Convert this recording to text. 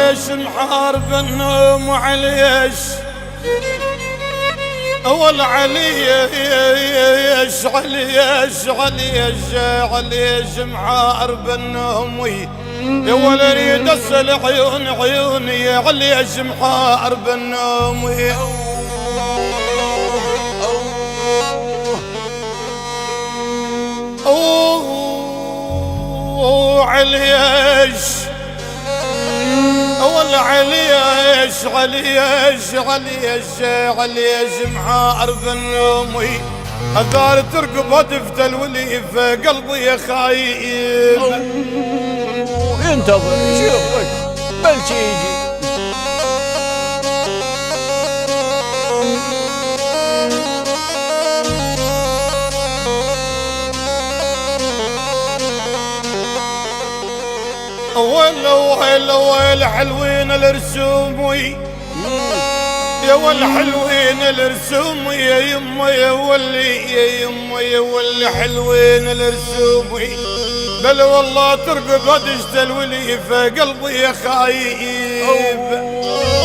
ليش محارب النوم وعليش اول عليش محارب النوم يا ولا اريد اسال عيوني عليش محارب النوم عليش اول عليش محارب النوم اثار ترقب هدفت الولي في قلبي خايف انتظر شوفك بل تيجي ويل حلوين الرسوم يا ول حلوين الرسوم يا يما يا ول حلوين الرسوم بل والله ترقب هدشت الولي في قلبي خايف